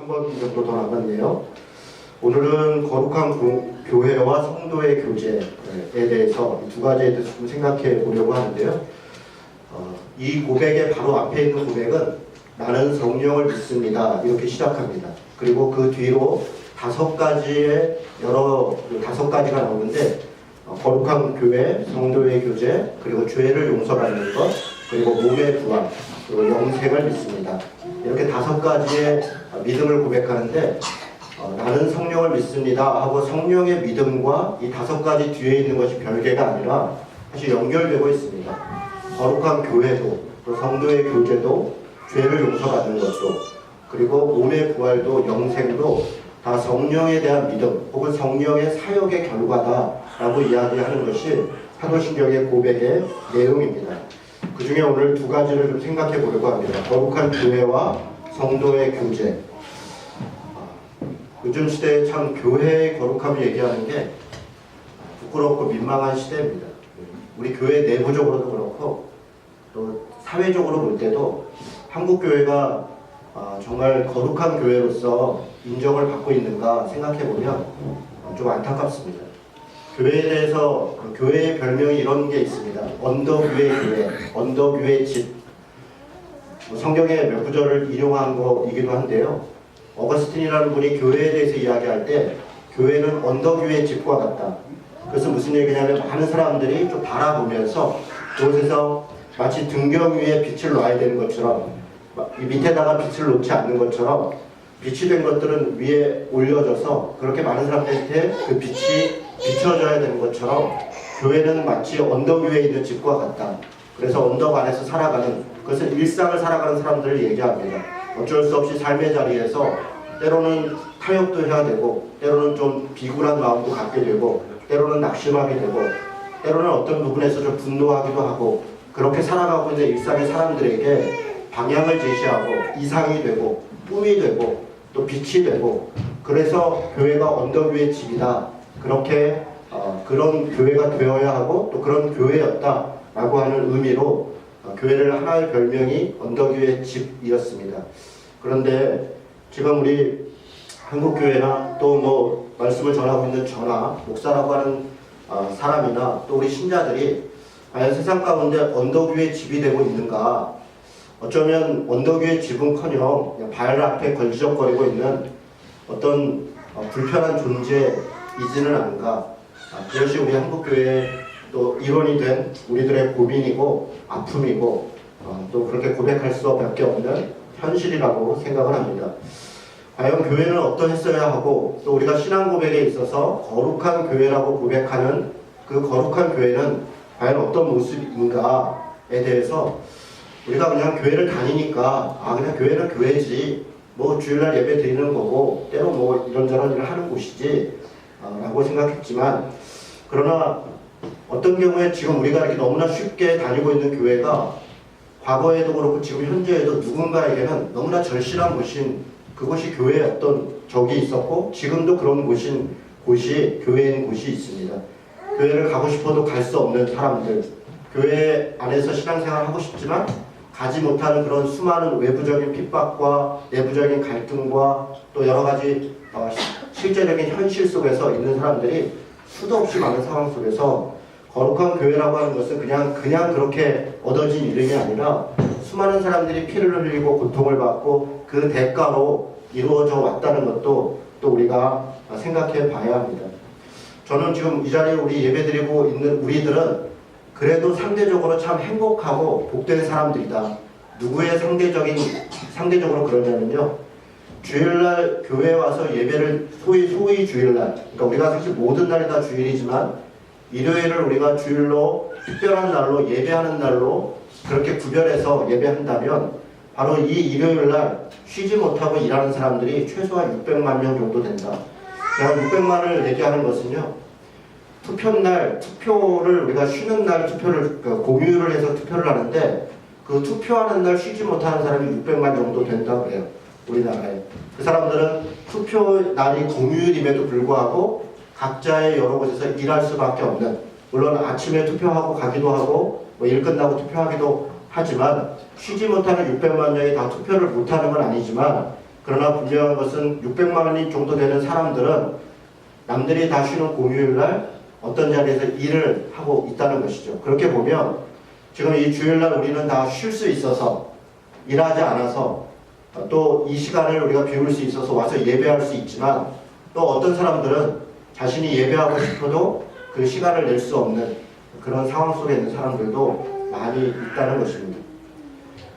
한 번 정도 더 남았네요. 오늘은 거룩한 교회와 성도의 교제에 대해서 이 두 가지에 대해서 좀 생각해 보려고 하는데요. 이 고백의 바로 앞에 있는 고백은 나는 성령을 믿습니다. 이렇게 시작합니다. 그리고 그 뒤로 다섯 가지가 나오는데 거룩한 교회, 성도의 교제, 그리고 죄를 용서받는 것, 그리고 몸의 부활, 그리고 영생을 믿습니다. 이렇게 다섯 가지의 믿음을 고백하는데 나는 성령을 믿습니다 하고 성령의 믿음과 이 다섯 가지 뒤에 있는 것이 별개가 아니라 사실 연결되고 있습니다. 거룩한 교회도, 또 성도의 교제도, 죄를 용서받는 것도, 그리고 몸의 부활도, 영생도 다 성령에 대한 믿음 혹은 성령의 사역의 결과다라고 이야기하는 것이 사도신경의 고백의 내용입니다. 그 중에 오늘 두 가지를 좀 생각해 보려고 합니다. 거룩한 교회와 성도의 교제. 요즘 시대에 참 교회의 거룩함을 얘기하는 게 부끄럽고 민망한 시대입니다. 우리 교회 내부적으로도 그렇고 또 사회적으로 볼 때도 한국 교회가 정말 거룩한 교회로서 인정을 받고 있는가 생각해 보면 좀 안타깝습니다. 교회에 대해서 교회의 별명이 이런 게 있습니다. 언덕 위의 교회, 언덕 위의 집. 성경에 몇 구절을 인용한 거이기도 한데요. 어거스틴이라는 분이 교회에 대해서 이야기할 때 교회는 언덕 위의 집과 같다. 그래서 무슨 얘기냐면 많은 사람들이 좀 바라보면서 그곳에서 마치 등경 위에 빛을 놔야 되는 것처럼 이 밑에다가 빛을 놓지 않는 것처럼 빛이 된 것들은 위에 올려져서 그렇게 많은 사람들한테 그 빛이 비춰져야 되는 것처럼 교회는 마치 언덕 위에 있는 집과 같다. 그래서 언덕 안에서 살아가는, 그것은 일상을 살아가는 사람들을 얘기합니다. 어쩔 수 없이 삶의 자리에서 때로는 타협도 해야 되고, 때로는 좀 비굴한 마음도 갖게 되고, 때로는 낙심하게 되고, 때로는 어떤 부분에서 좀 분노하기도 하고, 그렇게 살아가고 있는 일상의 사람들에게 방향을 제시하고 이상이 되고 꿈이 되고 또 빛이 되고, 그래서 교회가 언덕 위의 집이다. 그렇게 그런 교회가 되어야 하고 또 그런 교회였다라고 하는 의미로 교회를 하나의 별명이 언덕 위의 집이었습니다. 그런데 지금 우리 한국교회나 또 뭐 말씀을 전하고 있는 저나 목사라고 하는 사람이나 또 우리 신자들이 과연 세상 가운데 언덕 위의 집이 되고 있는가? 어쩌면 언덕 위의 집은커녕 그냥 발 앞에 걸지적거리고 있는 어떤 불편한 존재이지는 않은가? 그것이 우리 한국교회의 또 일원이 된 우리들의 고민이고 아픔이고 또 그렇게 고백할 수밖에 없는 현실이라고 생각을 합니다. 과연 교회는 어떠했어야 하고 또 우리가 신앙 고백에 있어서 거룩한 교회라고 고백하는 그 거룩한 교회는 과연 어떤 모습인가에 대해서 우리가 그냥 교회를 다니니까 그냥 교회는 교회지, 뭐 주일날 예배 드리는 거고 때로 뭐 이런저런 일을 하는 곳이지 라고 생각했지만, 그러나 어떤 경우에 지금 우리가 이렇게 너무나 쉽게 다니고 있는 교회가 과거에도 그렇고 지금 현재에도 누군가에게는 너무나 절실한 곳인, 그곳이 교회의 어떤 적이 있었고 지금도 그런 곳이 교회인 곳이 있습니다. 교회를 가고 싶어도 갈 수 없는 사람들, 교회 안에서 신앙생활을 하고 싶지만 가지 못하는 그런 수많은 외부적인 핍박과 내부적인 갈등과 또 여러 가지 실제적인 현실 속에서 있는 사람들이 수도 없이 많은 상황 속에서 거룩한 교회라고 하는 것은 그냥 그렇게 얻어진 이름이 아니라 수많은 사람들이 피를 흘리고 고통을 받고 그 대가로 이루어져 왔다는 것도 또 우리가 생각해 봐야 합니다. 저는 지금 이 자리에 우리 예배드리고 있는 우리들은 그래도 상대적으로 참 행복하고 복된 사람들이다. 누구의 상대적으로 그러냐면요, 주일날 교회에 와서 예배를 소위 주일날, 그러니까 우리가 사실 모든 날이 다 주일이지만 일요일을 우리가 주일로 특별한 날로 예배하는 날로 그렇게 구별해서 예배한다면 바로 이 일요일날 쉬지 못하고 일하는 사람들이 최소한 600만 명 정도 된다. 제가 600만을 얘기하는 것은요, 투표날, 투표를 우리가 쉬는 날 투표를 공휴일을 해서 투표를 하는데 그 투표하는 날 쉬지 못하는 사람이 600만 정도 된다고 해요. 우리나라에. 그 사람들은 투표 날이 공휴일임에도 불구하고 각자의 여러 곳에서 일할 수밖에 없는, 물론 아침에 투표하고 가기도 하고 뭐 일 끝나고 투표하기도 하지만 쉬지 못하는 600만 명이 다 투표를 못하는 건 아니지만 그러나 분명한 것은 600만이 정도 되는 사람들은 남들이 다 쉬는 공휴일날 어떤 자리에서 일을 하고 있다는 것이죠. 그렇게 보면 지금 이 주일날 우리는 다 쉴 수 있어서, 일하지 않아서 또 이 시간을 우리가 비울 수 있어서 와서 예배할 수 있지만, 또 어떤 사람들은 자신이 예배하고 싶어도 그 시간을 낼 수 없는 그런 상황 속에 있는 사람들도 많이 있다는 것입니다.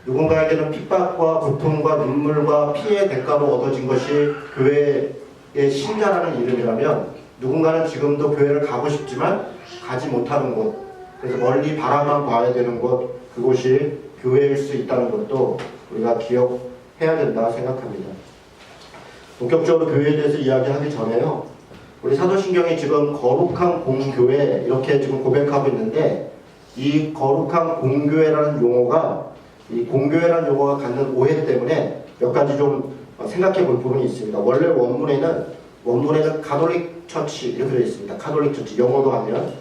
누군가에게는 핍박과 고통과 눈물과 피해의 대가로 얻어진 것이 교회의 신자라는 이름이라면, 누군가는 지금도 교회를 가고 싶지만 가지 못하는 곳, 그래서 멀리 바라만 봐야 되는 곳, 그곳이 교회일 수 있다는 것도 우리가 기억해야 된다 생각합니다. 본격적으로 교회에 대해서 이야기하기 전에요, 우리 사도신경이 지금 거룩한 공교회 이렇게 지금 고백하고 있는데, 이 거룩한 공교회라는 용어가, 이 공교회라는 용어가 갖는 오해 때문에 몇 가지 좀 생각해 볼 부분이 있습니다. 원래 원문에는 가톨릭 처치 이렇게 되어 있습니다. 가톨릭 처치, 영어로 하면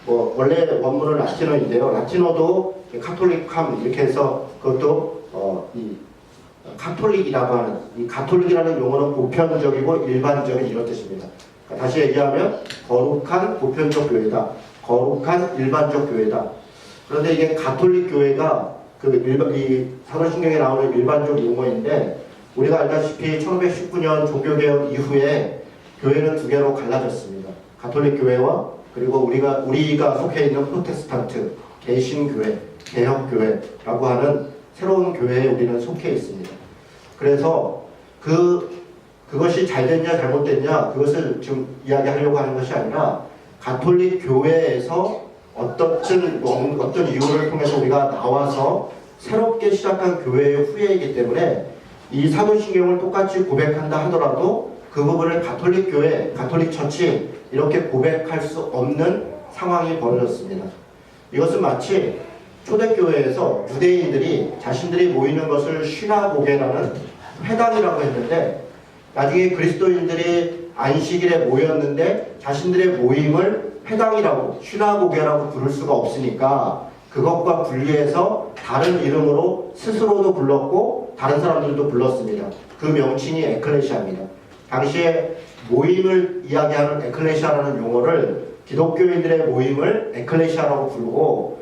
원래 원문은 라틴어인데요. 라틴어도 카톨릭함 이렇게 해서 그것도 이 카톨릭이라고 하는, 이 가톨릭이라는 용어는 보편적이고 일반적인 이런 뜻입니다. 그러니까 다시 얘기하면 거룩한 보편적 교회다, 거룩한 일반적 교회다. 그런데 이게 가톨릭 교회가 이 사도신경에 나오는 일반적 용어인데, 우리가 알다시피 1519년 종교개혁 이후에 교회는 두 개로 갈라졌습니다. 가톨릭 교회와 그리고 우리가 속해 있는 프로테스탄트, 개신교회, 개혁교회라고 하는 새로운 교회에 우리는 속해 있습니다. 그래서 그것이 잘 됐냐 잘못됐냐 그것을 지금 이야기하려고 하는 것이 아니라, 가톨릭 교회에서 어떤 이유를 통해서 우리가 나와서 새롭게 시작한 교회의 후예이기 때문에 이 사도신경을 똑같이 고백한다 하더라도 그 부분을 가톨릭 교회, 가톨릭 처치 이렇게 고백할 수 없는 상황이 벌어졌습니다. 이것은 마치 초대교회에서 유대인들이 자신들이 모이는 것을 시나고게라는 회당이라고 했는데, 나중에 그리스도인들이 안식일에 모였는데 자신들의 모임을 회당이라고, 시나고게라고 부를 수가 없으니까 그것과 분리해서 다른 이름으로 스스로도 불렀고 다른 사람들도 불렀습니다. 그 명칭이 에클레시아입니다. 당시에 모임을 이야기하는 에클레시아라는 용어를, 기독교인들의 모임을 에클레시아라고 부르고,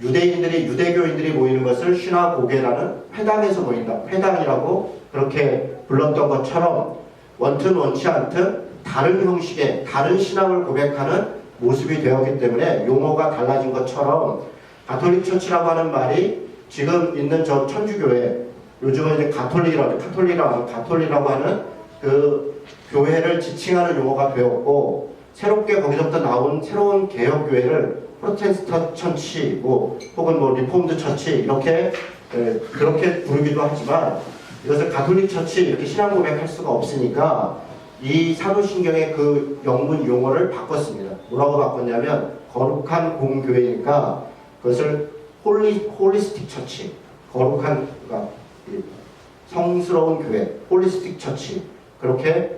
유대교인들이 모이는 것을 시나고게라는 회당에서 모인다, 회당이라고 그렇게 불렀던 것처럼, 원튼 원치 않든 다른 형식의 다른 신앙을 고백하는 모습이 되었기 때문에 용어가 달라진 것처럼, 가톨릭 처치라고 하는 말이 지금 있는 저 천주교회, 요즘은 이제 가톨릭이라고 하는 그 교회를 지칭하는 용어가 되었고, 새롭게 거기서부터 나온 새로운 개혁교회를 프로테스탄트 처치, 혹은 리폼드 처치 이렇게 그렇게 부르기도 하지만, 이것을 가톨릭 처치 이렇게 신앙 고백할 수가 없으니까 이 사도신경의 그 영문 용어를 바꿨습니다. 뭐라고 바꿨냐면, 거룩한 공교회니까 그것을 홀리스틱 처치, 거룩한, 그러니까 성스러운 교회, 홀리스틱 처치 그렇게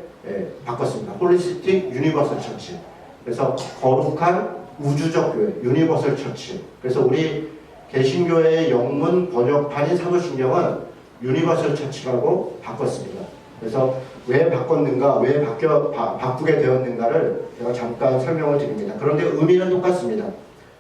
바꿨습니다. 홀리스틱 유니버설 처치. 그래서 거룩한 우주적 교회, 유니버설 처치. 그래서 우리 개신교회의 영문 번역판인 사도신경은 유니버설 처치라고 바꿨습니다. 그래서 왜 바꿨는가, 왜 바꾸게 되었는가를 제가 잠깐 설명을 드립니다. 그런데 의미는 똑같습니다.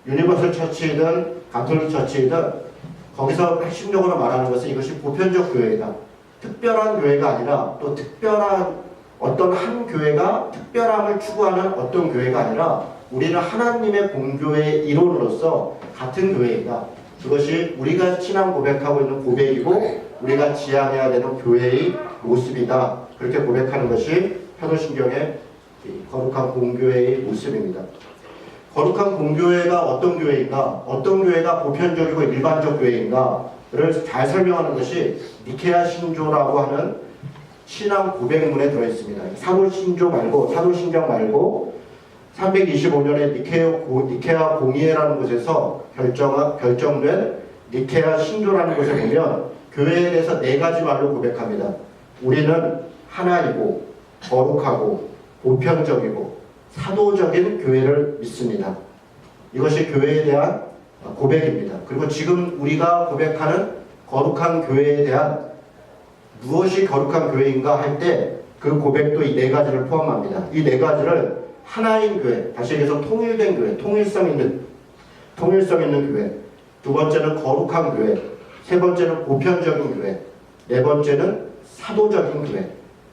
유니버설 처치이든 가톨릭 처치이든 거기서 핵심적으로 말하는 것은 이것이 보편적 교회이다. 특별한 교회가 아니라, 또 특별한 어떤 한 교회가 특별함을 추구하는 어떤 교회가 아니라, 우리는 하나님의 공교회의 일원으로서 같은 교회이다. 그것이 우리가 신앙 고백하고 있는 고백이고 우리가 지향해야 되는 교회의 모습이다. 그렇게 고백하는 것이 사도신경의 거룩한 공교회의 모습입니다. 거룩한 공교회가 어떤 교회인가, 어떤 교회가 보편적이고 일반적 교회인가를 잘 설명하는 것이 니케아 신조라고 하는 신앙 고백문에 들어있습니다. 사도신경 말고 325년에 니케아 공의회라는 곳에서 결정된 니케아 신조라는 곳에 보면 교회에 대해서 네 가지 말로 고백합니다. 우리는 하나이고 거룩하고 보편적이고 사도적인 교회를 믿습니다. 이것이 교회에 대한 고백입니다. 그리고 지금 우리가 고백하는 거룩한 교회에 대한 무엇이 거룩한 교회인가 할 때 그 고백도 이 네 가지를 포함합니다. 이 네 가지를 하나인 교회, 다시 얘기해서 통일된 교회, 통일성 있는 교회, 두 번째는 거룩한 교회, 세 번째는 보편적인 교회, 네 번째는 사도적인 교회.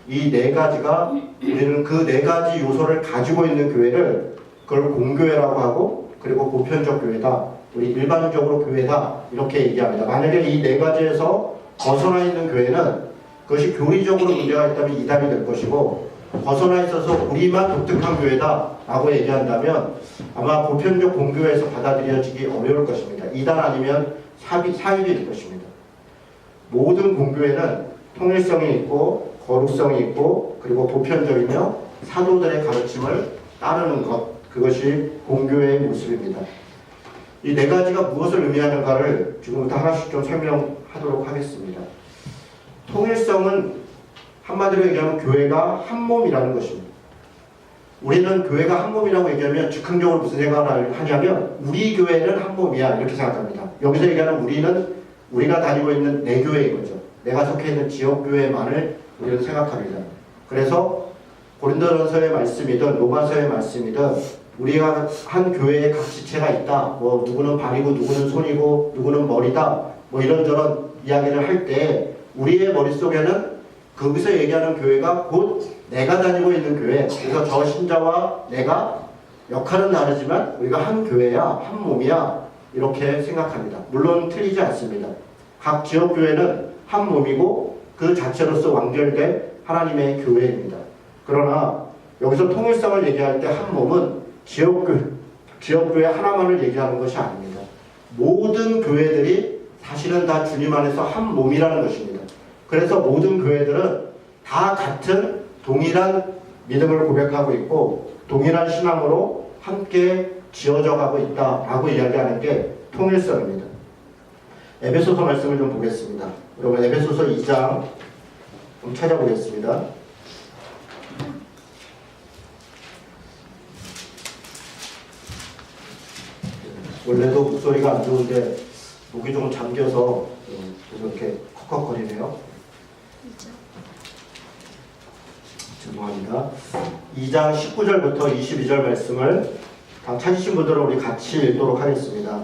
이 네 가지가 우리는 그 네 가지 요소를 가지고 있는 교회를 그걸 공교회라고 하고, 그리고 보편적 교회다, 우리 일반적으로 교회다 이렇게 얘기합니다. 만약에 이 네 가지에서 벗어나 있는 교회는 그것이 교리적으로 문제가 있다면 이단이 될 것이고, 벗어나 있어서 우리만 독특한 교회다 라고 얘기한다면 아마 보편적 공교회에서 받아들여지기 어려울 것입니다. 이단 아니면 사입이 될 것입니다. 모든 공교회는 통일성이 있고 거룩성이 있고 그리고 보편적이며 사도들의 가르침을 따르는 것, 그것이 공교회의 모습입니다. 이 네 가지가 무엇을 의미하는가를 지금부터 하나씩 좀 설명하도록 하겠습니다. 통일성은 한마디로 얘기하면 교회가 한 몸이라는 것입니다. 우리는 교회가 한 몸이라고 얘기하면 즉흥적으로 무슨 생각을 하냐면 우리 교회는 한 몸이야 이렇게 생각합니다. 여기서 얘기하는 우리는 우리가 다니고 있는 내 교회인 거죠. 내가 속해 있는 지역교회만을 우리는 생각합니다. 그래서 고린도전서의 말씀이든 로마서의 말씀이든 우리가 한 교회에 각 지체가 있다. 뭐 누구는 발이고 누구는 손이고 누구는 머리다. 뭐 이런저런 이야기를 할 때 우리의 머릿속에는 거기서 얘기하는 교회가 곧 내가 다니고 있는 교회, 그래서 저 신자와 내가 역할은 다르지만 우리가 한 교회야, 한 몸이야 이렇게 생각합니다. 물론 틀리지 않습니다. 각 지역교회는 한 몸이고 그 자체로서 완결된 하나님의 교회입니다. 그러나 여기서 통일성을 얘기할 때 한 몸은 지역교회 하나만을 얘기하는 것이 아닙니다. 모든 교회들이 사실은 다 주님 안에서 한 몸이라는 것입니다. 그래서 모든 교회들은 다 같은 동일한 믿음을 고백하고 있고 동일한 신앙으로 함께 지어져 가고 있다라고 이야기하는 게 통일성입니다. 에베소서 말씀을 좀 보겠습니다. 여러분 에베소서 2장 좀 찾아보겠습니다. 원래도 목소리가 안 좋은데 목이 좀 잠겨서 이렇게 컥컥거리네요. 죄송합니다. 2장 19절부터 22절 말씀을 다 찾으신 분들은 우리 같이 읽도록 하겠습니다.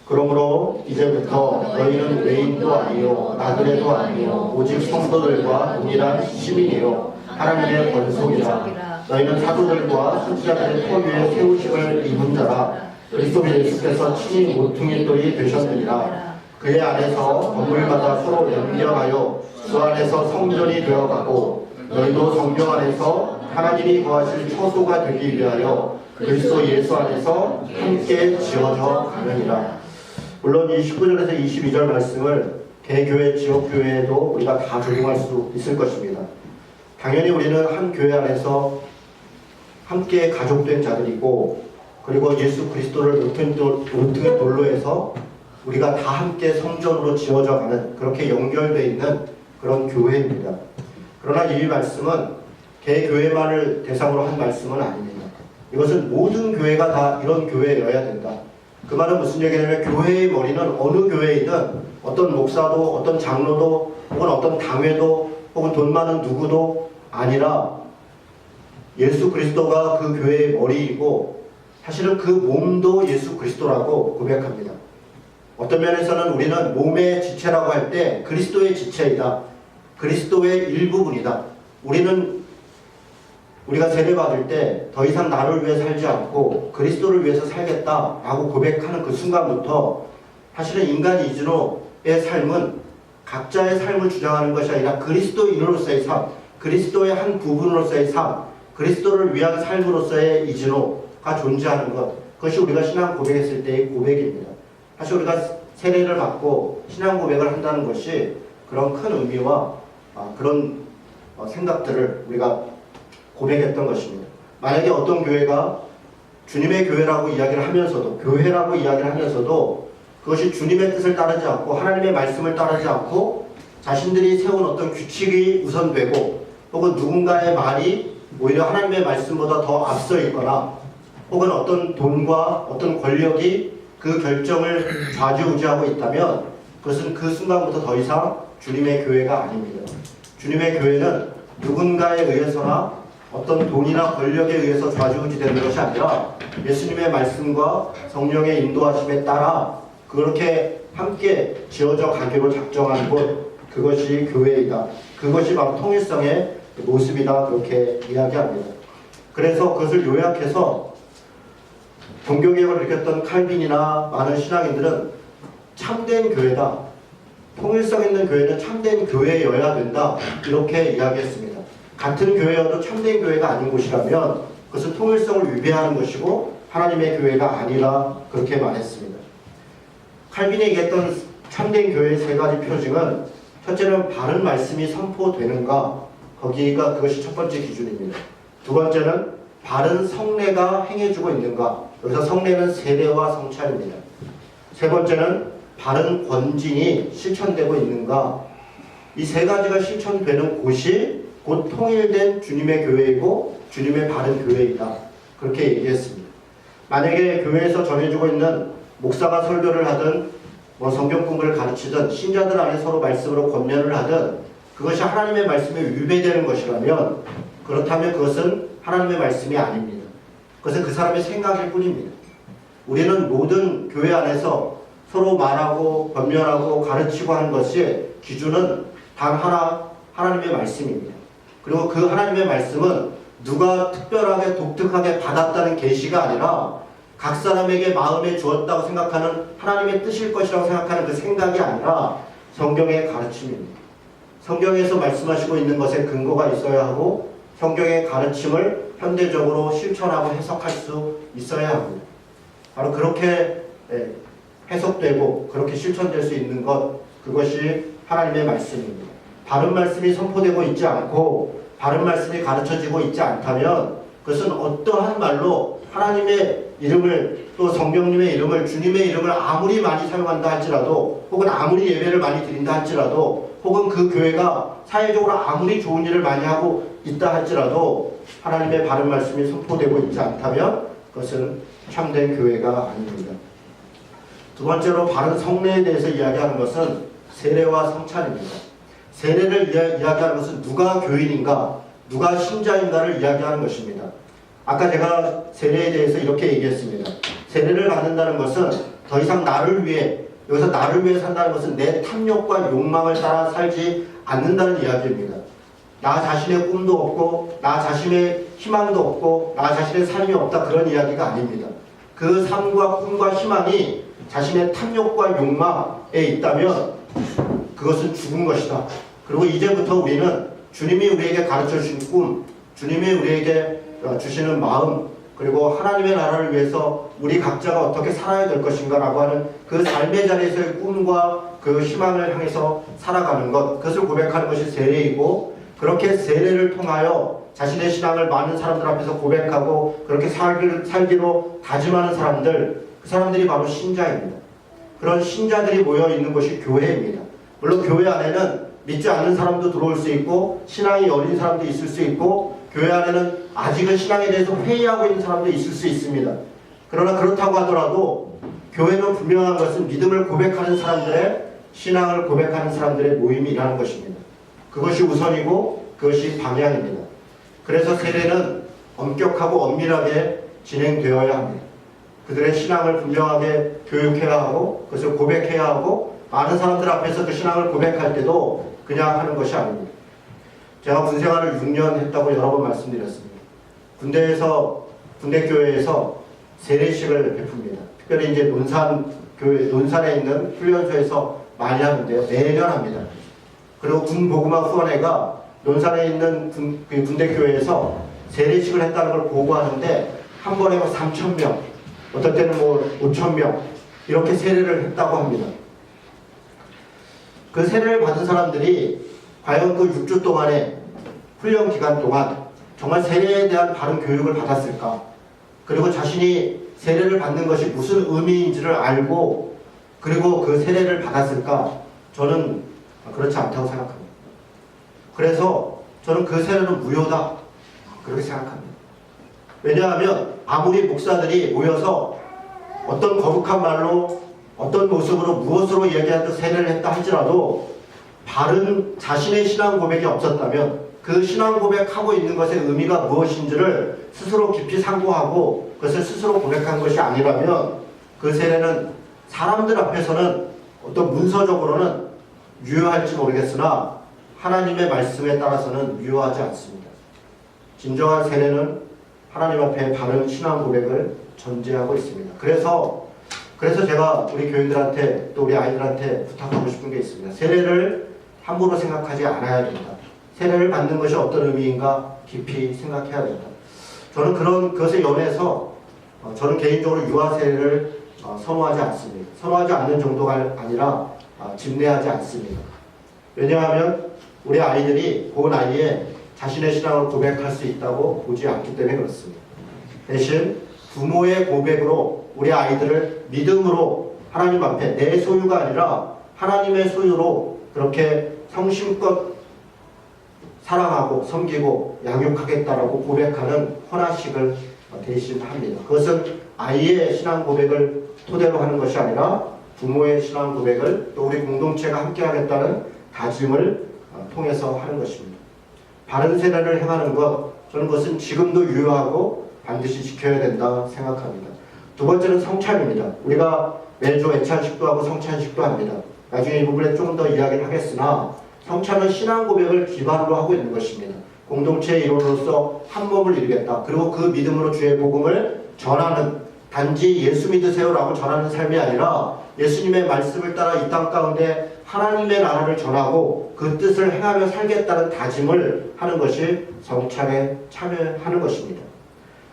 그러므로 이제부터 너희는 외인도 아니요 나그네도 아니요 오직 성도들과 동일한 시민이요 하나님의 권속이라. 너희는 사도들과 선지자들의 터 위에 세우심을 입은 자라. 그리스도 예수께서 친히 모퉁이 돌이 되셨느니라. 그의 안에서 건물마다 서로 연결하여 그 안에서 성전이 되어가고 너희도 성경 안에서 하나님이 거하실 처소가 되기 위하여 그리스도 예수 안에서 함께 지어져 가느니라. 물론 이 19절에서 22절 말씀을 개교회, 지역교회에도 우리가 다 적용할 수 있을 것입니다. 당연히 우리는 한 교회 안에서 함께 가족된 자들이고 그리고 예수 그리스도를 모퉁이 돌로 해서 우리가 다 함께 성전으로 지어져 가는 그렇게 연결되어 있는 그런 교회입니다. 그러나 이 말씀은 개교회만을 대상으로 한 말씀은 아닙니다. 이것은 모든 교회가 다 이런 교회여야 된다. 그 말은 무슨 얘기냐면 교회의 머리는 어느 교회이든 어떤 목사도 어떤 장로도 혹은 어떤 당회도 혹은 돈 많은 누구도 아니라 예수 그리스도가 그 교회의 머리이고 사실은 그 몸도 예수 그리스도라고 고백합니다. 어떤 면에서는 우리는 몸의 지체라고 할 때 그리스도의 지체이다. 그리스도의 일부분이다. 우리가 세례받을 때 더 이상 나를 위해 살지 않고 그리스도를 위해서 살겠다라고 고백하는 그 순간부터 사실은 인간 이진호의 삶은 각자의 삶을 주장하는 것이 아니라 그리스도인으로서의 삶, 그리스도의 한 부분으로서의 삶, 그리스도를 위한 삶으로서의 이진호가 존재하는 것, 그것이 우리가 신앙 고백했을 때의 고백입니다. 사실 우리가 세례를 받고 신앙 고백을 한다는 것이 그런 큰 의미와 그런 생각들을 우리가 고백했던 것입니다. 만약에 어떤 교회가 주님의 교회라고 이야기를 하면서도 교회라고 이야기를 하면서도 그것이 주님의 뜻을 따르지 않고 하나님의 말씀을 따르지 않고 자신들이 세운 어떤 규칙이 우선되고 혹은 누군가의 말이 오히려 하나님의 말씀보다 더 앞서 있거나 혹은 어떤 돈과 어떤 권력이 그 결정을 좌지우지하고 있다면 그것은 그 순간부터 더 이상 주님의 교회가 아닙니다. 주님의 교회는 누군가에 의해서나 어떤 돈이나 권력에 의해서 좌지우지되는 것이 아니라 예수님의 말씀과 성령의 인도하심에 따라 그렇게 함께 지어져 가기로 작정한 곳, 그것이 교회이다. 그것이 바로 통일성의 모습이다. 그렇게 이야기합니다. 그래서 그것을 요약해서 종교개혁을 일으켰던 칼빈이나 많은 신앙인들은 참된 교회다. 통일성 있는 교회는 참된 교회여야 된다. 이렇게 이야기했습니다. 같은 교회여도 참된 교회가 아닌 곳이라면 그것은 통일성을 위배하는 것이고 하나님의 교회가 아니라 그렇게 말했습니다. 칼빈이 얘기했던 참된 교회의 세 가지 표징은 첫째는 바른 말씀이 선포되는가, 거기가 그것이 첫 번째 기준입니다. 두 번째는 바른 성례가 행해주고 있는가, 여기서 성례는 세례와 성찬입니다. 세 번째는 바른 권징이 실천되고 있는가, 이 세 가지가 실천되는 곳이 곧 통일된 주님의 교회이고 주님의 바른 교회이다. 그렇게 얘기했습니다. 만약에 교회에서 전해주고 있는 목사가 설교를 하든 성경 공부를 가르치든 신자들 안에 서로 말씀으로 권면을 하든 그것이 하나님의 말씀에 위배되는 것이라면 그렇다면 그것은 하나님의 말씀이 아닙니다. 그것은 그 사람의 생각일 뿐입니다. 우리는 모든 교회 안에서 서로 말하고 권면하고 가르치고 하는 것이 기준은 단 하나, 하나님의 말씀입니다. 그리고 그 하나님의 말씀은 누가 특별하게 독특하게 받았다는 계시가 아니라 각 사람에게 마음에 주었다고 생각하는 하나님의 뜻일 것이라고 생각하는 그 생각이 아니라 성경의 가르침입니다. 성경에서 말씀하시고 있는 것에 근거가 있어야 하고 성경의 가르침을 현대적으로 실천하고 해석할 수 있어야 합니다. 바로 그렇게 해석되고 그렇게 실천될 수 있는 것, 그것이 하나님의 말씀입니다. 바른 말씀이 선포되고 있지 않고 바른 말씀이 가르쳐지고 있지 않다면 그것은 어떠한 말로 하나님의 이름을 또 성령님의 이름을 주님의 이름을 아무리 많이 사용한다 할지라도 혹은 아무리 예배를 많이 드린다 할지라도 혹은 그 교회가 사회적으로 아무리 좋은 일을 많이 하고 있다 할지라도 하나님의 바른 말씀이 선포되고 있지 않다면 그것은 참된 교회가 아닙니다. 두 번째로 바른 성례에 대해서 이야기하는 것은 세례와 성찬입니다. 세례를 이야기하는 것은 누가 교인인가, 누가 신자인가를 이야기하는 것입니다. 아까 제가 세례에 대해서 이렇게 얘기했습니다. 세례를 받는다는 것은 더 이상 나를 위해, 여기서 나를 위해 산다는 것은 내 탐욕과 욕망을 따라 살지 않는다는 이야기입니다. 나 자신의 꿈도 없고 나 자신의 희망도 없고 나 자신의 삶이 없다, 그런 이야기가 아닙니다. 그 삶과 꿈과 희망이 자신의 탐욕과 욕망에 있다면 그것은 죽은 것이다. 그리고 이제부터 우리는 주님이 우리에게 가르쳐 주신 꿈, 주님이 우리에게 주시는 마음, 그리고 하나님의 나라를 위해서 우리 각자가 어떻게 살아야 될 것인가 라고 하는 그 삶의 자리에서의 꿈과 그 희망을 향해서 살아가는 것, 그것을 고백하는 것이 세례이고, 그렇게 세례를 통하여 자신의 신앙을 많은 사람들 앞에서 고백하고 그렇게 살기로 다짐하는 사람들, 그 사람들이 바로 신자입니다. 그런 신자들이 모여 있는 것이 교회입니다. 물론 교회 안에는 믿지 않는 사람도 들어올 수 있고 신앙이 어린 사람도 있을 수 있고 교회 안에는 아직은 신앙에 대해서 회의하고 있는 사람도 있을 수 있습니다. 그러나 그렇다고 하더라도 교회는 분명한 것은 믿음을 고백하는 사람들의, 신앙을 고백하는 사람들의 모임이라는 것입니다. 그것이 우선이고 그것이 방향입니다. 그래서 세례는 엄격하고 엄밀하게 진행되어야 합니다. 그들의 신앙을 분명하게 교육해야 하고 그것을 고백해야 하고 많은 사람들 앞에서 그 신앙을 고백할 때도 그냥 하는 것이 아닙니다. 제가 군생활을 6년 했다고 여러 번 말씀드렸습니다. 군대교회에서 세례식을 베풉니다. 특별히 이제 논산에 있는 훈련소에서 많이 하는데요. 매년 합니다. 그리고 군보그마 후원회가 논산에 있는 군대교회에서 세례식을 했다는 걸 보고하는데 한 번에 3,000명, 어떨 때는 5,000명 이렇게 세례를 했다고 합니다. 그 세례를 받은 사람들이 과연 그 6주 동안의 훈련 기간 동안 정말 세례에 대한 바른 교육을 받았을까? 그리고 자신이 세례를 받는 것이 무슨 의미인지를 알고 그리고 그 세례를 받았을까? 저는 그렇지 않다고 생각합니다. 그래서 저는 그 세례는 무효다, 그렇게 생각합니다. 왜냐하면 아무리 목사들이 모여서 어떤 거룩한 말로 어떤 모습으로 무엇으로 얘기하듯 세례를 했다 할지라도 바른 자신의 신앙 고백이 없었다면 그 신앙 고백하고 있는 것의 의미가 무엇인지를 스스로 깊이 상고하고 그것을 스스로 고백한 것이 아니라면 그 세례는 사람들 앞에서는 어떤 문서적으로는 유효할지 모르겠으나 하나님의 말씀에 따라서는 유효하지 않습니다. 진정한 세례는 하나님 앞에 바른 신앙 고백을 전제하고 있습니다. 그래서 제가 우리 교인들한테 또 우리 아이들한테 부탁하고 싶은 게 있습니다. 세례를 함부로 생각하지 않아야 된다. 세례를 받는 것이 어떤 의미인가 깊이 생각해야 된다. 저는 그것에 연해서 저는 개인적으로 유아 세례를 선호하지 않습니다. 선호하지 않는 정도가 아니라 집례하지 않습니다. 왜냐하면 우리 아이들이 그 나이에 자신의 신앙을 고백할 수 있다고 보지 않기 때문에 그렇습니다. 대신 부모의 고백으로 우리 아이들을 믿음으로 하나님 앞에 내 소유가 아니라 하나님의 소유로 그렇게 성심껏 사랑하고 섬기고 양육하겠다라고 고백하는 헌화식을 대신합니다. 그것은 아이의 신앙 고백을 토대로 하는 것이 아니라 부모의 신앙 고백을 또 우리 공동체가 함께 하겠다는 다짐을 통해서 하는 것입니다. 바른 세례를 행하는 것, 저는 그것은 지금도 유효하고 반드시 지켜야 된다 생각합니다. 두 번째는 성찬입니다. 우리가 매주 애찬식도 하고 성찬식도 합니다. 나중에 이 부분에 조금 더 이야기를 하겠으나 성찬은 신앙 고백을 기반으로 하고 있는 것입니다. 공동체의 일원으로서 한 몸을 이루겠다. 그리고 그 믿음으로 주의 복음을 전하는, 단지 예수 믿으세요라고 전하는 삶이 아니라 예수님의 말씀을 따라 이 땅 가운데 하나님의 나라를 전하고 그 뜻을 행하며 살겠다는 다짐을 하는 것이 성찬에 참여하는 것입니다.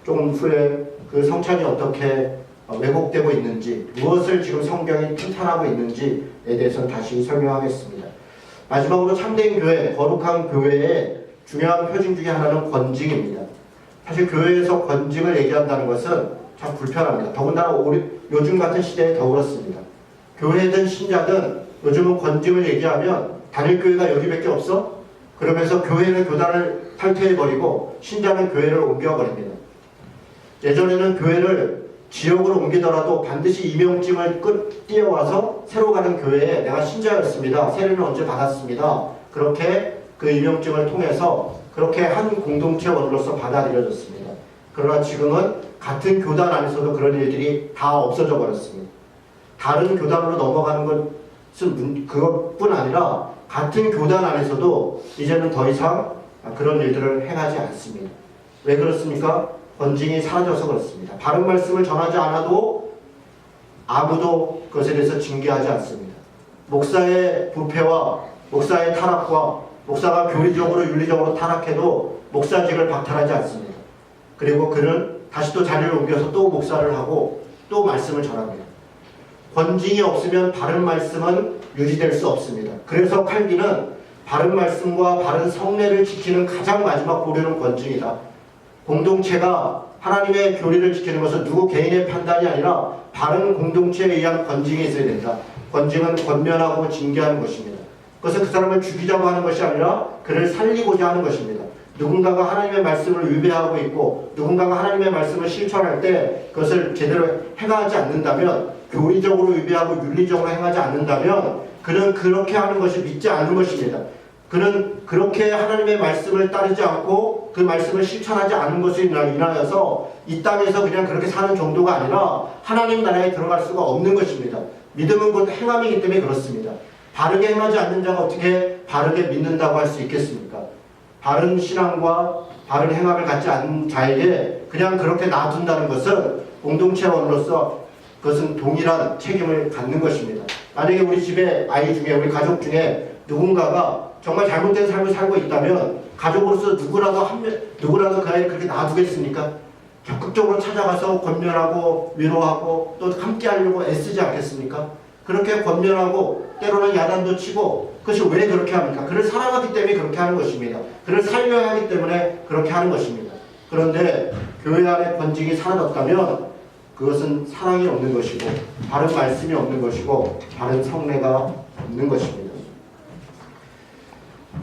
조금 후에 그 성찬이 어떻게 왜곡되고 있는지, 무엇을 지금 성경이 탄탄하고 있는지에 대해서는 다시 설명하겠습니다. 마지막으로 참된 교회, 거룩한 교회의 중요한 표징 중에 하나는 권징입니다. 사실 교회에서 권징을 얘기한다는 것은 참 불편합니다. 더군다나 요즘 같은 시대에 더 그렇습니다. 교회든 신자든 요즘은 권징을 얘기하면 단일교회가 여기밖에 없어? 그러면서 교회는 교단을 탈퇴해버리고 신자는 교회를 옮겨버립니다. 예전에는 교회를 지역으로 옮기더라도 반드시 임명증을 띄어와서 새로 가는 교회에 내가 신자였습니다. 세례는 언제 받았습니다. 그렇게 그 임명증을 통해서 그렇게 한 공동체원으로서 받아들여졌습니다. 그러나 지금은 같은 교단 안에서도 그런 일들이 다 없어져 버렸습니다. 다른 교단으로 넘어가는 것은 그것뿐 아니라 같은 교단 안에서도 이제는 더 이상 그런 일들을 행하지 않습니다. 왜 그렇습니까? 권징이 사라져서 그렇습니다. 바른 말씀을 전하지 않아도 아무도 그것에 대해서 징계하지 않습니다. 목사의 부패와 목사의 타락과 목사가 교리적으로 윤리적으로 타락해도 목사직을 박탈하지 않습니다. 그리고 그는 다시 또 자리를 옮겨서 또 목사를 하고 또 말씀을 전합니다. 권징이 없으면 바른 말씀은 유지될 수 없습니다. 그래서 칼빈은 바른 말씀과 바른 성례를 지키는 가장 마지막 보류는 권징이다. 공동체가 하나님의 교리를 지키는 것은 누구 개인의 판단이 아니라 바른 공동체에 의한 권징이 있어야 된다. 권징은 권면하고 징계하는 것입니다. 그것은 그 사람을 죽이자고 하는 것이 아니라 그를 살리고자 하는 것입니다. 누군가가 하나님의 말씀을 위배하고 있고 누군가가 하나님의 말씀을 실천할 때 그것을 제대로 행하지 않는다면, 교리적으로 위배하고 윤리적으로 행하지 않는다면 그는 그렇게 하는 것이 믿지 않는 것입니다. 그는 그렇게 하나님의 말씀을 따르지 않고 그 말씀을 실천하지 않은 것으로 인하여서 이 땅에서 그냥 그렇게 사는 정도가 아니라 하나님 나라에 들어갈 수가 없는 것입니다. 믿음은 곧 행함이기 때문에 그렇습니다. 바르게 행하지 않는 자가 어떻게 바르게 믿는다고 할 수 있겠습니까? 바른 신앙과 바른 행함을 갖지 않은 자에게 그냥 그렇게 놔둔다는 것은 공동체원으로서 그것은 동일한 책임을 갖는 것입니다. 만약에 우리 집에 아이 중에, 우리 가족 중에 누군가가 정말 잘못된 삶을 살고 있다면 가족으로서 누구라도 그 아이를 그렇게 놔두겠습니까? 적극적으로 찾아가서 권면하고 위로하고 또 함께 하려고 애쓰지 않겠습니까? 그렇게 권면하고 때로는 야단도 치고, 그것이 왜 그렇게 합니까? 그를 사랑하기 때문에 그렇게 하는 것입니다. 그를 살려야 하기 때문에 그렇게 하는 것입니다. 그런데 교회 안에 권징이 사라졌다면 그것은 사랑이 없는 것이고 바른 말씀이 없는 것이고 바른 성례가 없는 것입니다.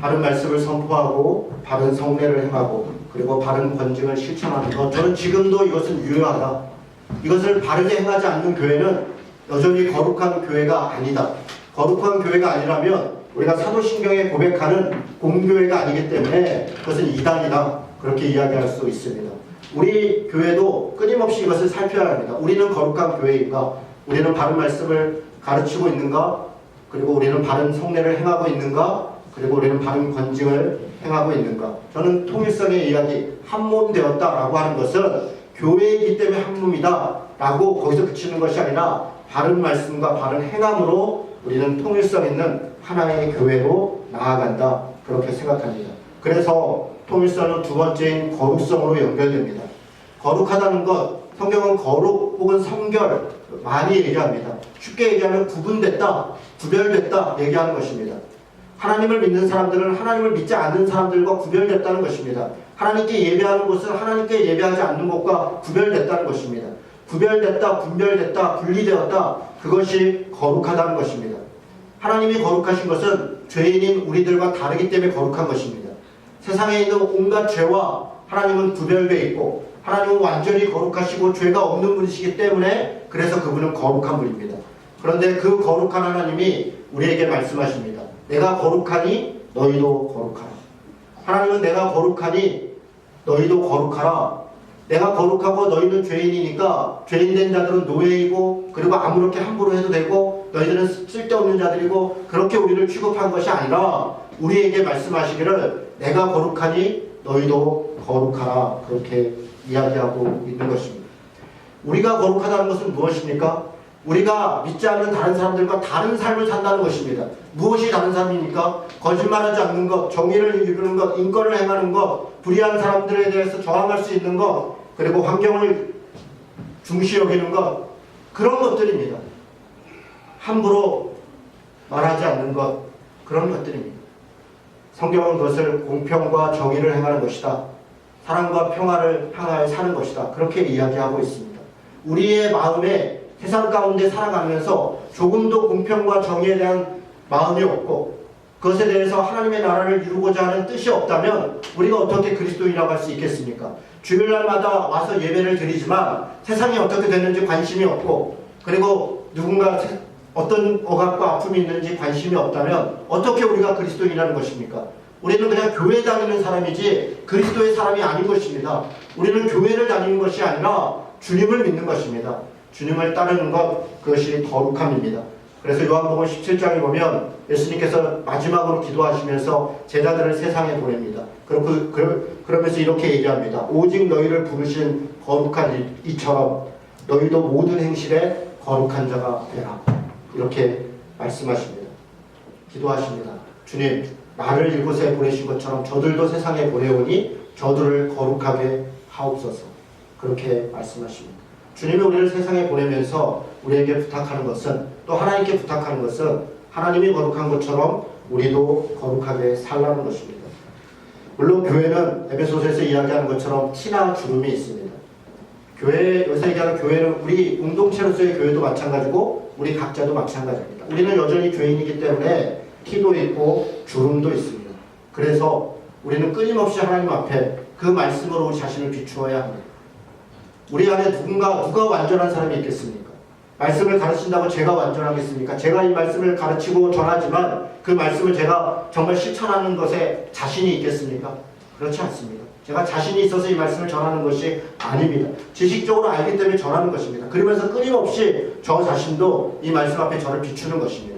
바른 말씀을 선포하고 바른 성례를 행하고 그리고 바른 권징을 실천하는 것, 저는 지금도 이것은 유효하다. 이것을 바르게 행하지 않는 교회는 여전히 거룩한 교회가 아니다. 거룩한 교회가 아니라면 우리가 사도신경에 고백하는 공교회가 아니기 때문에 그것은 이단이다, 그렇게 이야기할 수 있습니다. 우리 교회도 끊임없이 이것을 살펴야 합니다. 우리는 거룩한 교회인가? 우리는 바른 말씀을 가르치고 있는가? 그리고 우리는 바른 성례를 행하고 있는가? 그리고 우리는 바른 권징을 행하고 있는가? 저는 통일성의 이야기, 한몸 되었다라고 하는 것은 교회이기 때문에 한몸이다 라고 거기서 그치는 것이 아니라 바른 말씀과 바른 행함으로 우리는 통일성 있는 하나의 교회로 나아간다, 그렇게 생각합니다. 그래서 통일성은 두 번째인 거룩성으로 연결됩니다. 거룩하다는 것, 성경은 거룩 혹은 성결 많이 얘기합니다. 쉽게 얘기하면 구분됐다, 구별됐다 얘기하는 것입니다. 하나님을 믿는 사람들은 하나님을 믿지 않는 사람들과 구별됐다는 것입니다. 하나님께 예배하는 곳은 하나님께 예배하지 않는 곳과 구별됐다는 것입니다. 구별됐다, 분별됐다, 분리되었다, 그것이 거룩하다는 것입니다. 하나님이 거룩하신 것은 죄인인 우리들과 다르기 때문에 거룩한 것입니다. 세상에 있는 온갖 죄와 하나님은 구별되어 있고 하나님은 완전히 거룩하시고 죄가 없는 분이시기 때문에 그래서 그분은 거룩한 분입니다. 그런데 그 거룩한 하나님이 우리에게 말씀하십니다. 내가 거룩하니 너희도 거룩하라. 하나님은 내가 거룩하니 너희도 거룩하라. 내가 거룩하고 너희는 죄인이니까 죄인된 자들은 노예이고 그리고 아무렇게 함부로 해도 되고 너희들은 쓸데없는 자들이고 그렇게 우리를 취급한 것이 아니라 우리에게 말씀하시기를 내가 거룩하니 너희도 거룩하라, 그렇게 이야기하고 있는 것입니다. 우리가 거룩하다는 것은 무엇입니까? 우리가 믿지 않는 다른 사람들과 다른 삶을 산다는 것입니다. 무엇이 다른 삶입니까? 거짓말하지 않는 것, 정의를 이루는 것, 인권을 행하는 것, 불의한 사람들에 대해서 저항할 수 있는 것, 그리고 환경을 중시 여기는 것, 그런 것들입니다. 함부로 말하지 않는 것, 그런 것들입니다. 성경은 그것을 공평과 정의를 행하는 것이다, 사랑과 평화를 향하여 사는 것이다, 그렇게 이야기하고 있습니다. 우리의 마음에 세상 가운데 살아가면서 조금도 공평과 정의에 대한 마음이 없고 그것에 대해서 하나님의 나라를 이루고자 하는 뜻이 없다면 우리가 어떻게 그리스도인이라고 할 수 있겠습니까? 주일날마다 와서 예배를 드리지만 세상이 어떻게 됐는지 관심이 없고 그리고 누군가 어떤 억압과 아픔이 있는지 관심이 없다면 어떻게 우리가 그리스도인이라는 것입니까? 우리는 그냥 교회 다니는 사람이지 그리스도의 사람이 아닌 것입니다. 우리는 교회를 다니는 것이 아니라 주님을 믿는 것입니다. 주님을 따르는 것, 그것이 거룩함입니다. 그래서 요한복음 17장에 보면 예수님께서 마지막으로 기도하시면서 제자들을 세상에 보냅니다. 그러면서 이렇게 얘기합니다. 오직 너희를 부르신 거룩한 이처럼 너희도 모든 행실에 거룩한 자가 되라. 이렇게 말씀하십니다. 기도하십니다. 주님, 나를 이곳에 보내신 것처럼 저들도 세상에 보내오니 저들을 거룩하게 하옵소서. 그렇게 말씀하십니다. 주님이 우리를 세상에 보내면서 우리에게 부탁하는 것은, 또 하나님께 부탁하는 것은 하나님이 거룩한 것처럼 우리도 거룩하게 살라는 것입니다. 물론 교회는 에베소서에서 이야기하는 것처럼 티나 주름이 있습니다. 교회, 여기서 얘기하는 교회는 우리 공동체로서의 교회도 마찬가지고 우리 각자도 마찬가지입니다. 우리는 여전히 죄인이기 때문에 티도 있고 주름도 있습니다. 그래서 우리는 끊임없이 하나님 앞에 그 말씀으로 우리 자신을 비추어야 합니다. 우리 안에 누가 완전한 사람이 있겠습니까? 말씀을 가르친다고 제가 완전하겠습니까? 제가 이 말씀을 가르치고 전하지만 그 말씀을 제가 정말 실천하는 것에 자신이 있겠습니까? 그렇지 않습니다. 제가 자신이 있어서 이 말씀을 전하는 것이 아닙니다. 지식적으로 알기 때문에 전하는 것입니다. 그러면서 끊임없이 저 자신도 이 말씀 앞에 저를 비추는 것입니다.